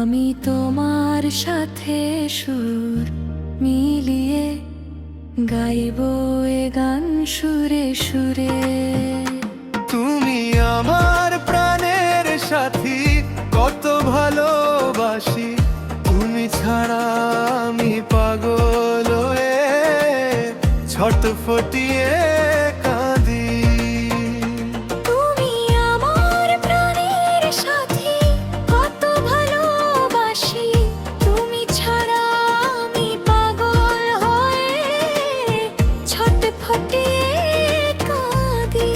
আমি তোমার সাথে সুর মিলিয়ে গাইব এ গান সুরে সুরে। তুমি আমার প্রাণের সাথী, কত ভালোবাসি, তুমি ছাড়া আমি পাগল হয়ে ছটফটিয়ে কাঁদি। তুমি আমার প্রাণের সাথী, কত ভালোবাসি, তুমি ছাড়া আমি পাগল হয়ে ছটফটিয়ে কাঁদি।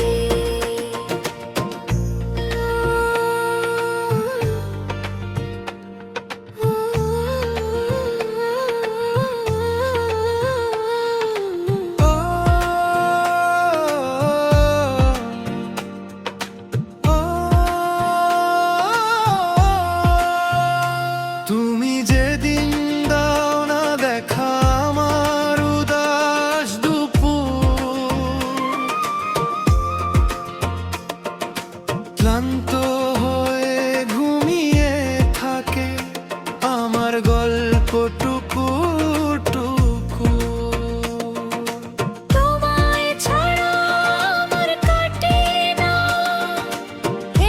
তুমি যেদিন দাও না দেখা আমার উদাস দুপুর, ক্লান্ত হয়ে ঘুমিয়ে থাকে আমার গল্প টুকুর টুকুর। তোমায় ছাড়া আমার কাটে না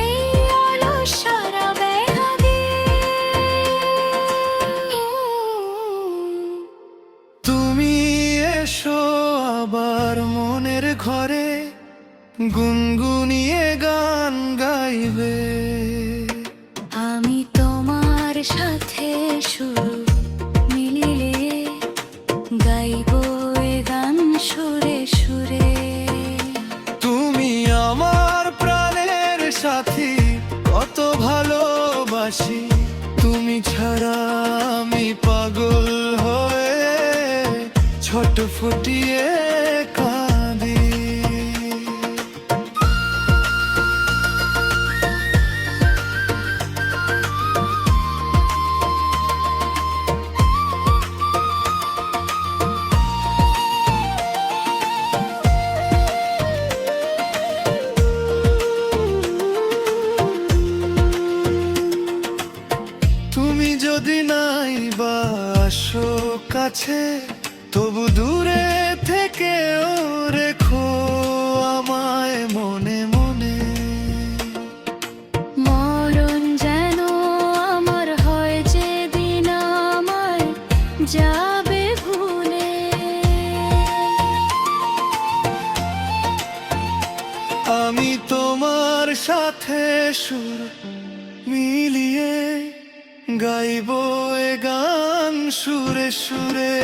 এই অলস সারা বেহাগে। তুমি এসো আবার মনের ঘরে, গুনগুনিয়ে গান গাইবে। আমি তোমার সাথে সুর মিলিয়ে গাইব এ গান সুরে সুরে। তুমি আমার প্রাণের সাথী, কত ভালোবাসি, তুমি ছাড়া আমি পাগল হয়ে ছটফটিয়ে কাঁদি। তুমি যদি নাই বা আসো কাছে, তবু দূরে থেকেও রেখো আমায় মনে মনে। মরণ যেন আমার হয় যেদিন আমায় যাবে ভুলে। আমি তোমার সাথে সুর মিলিয়ে গাইব এ গান সুরে সুরে।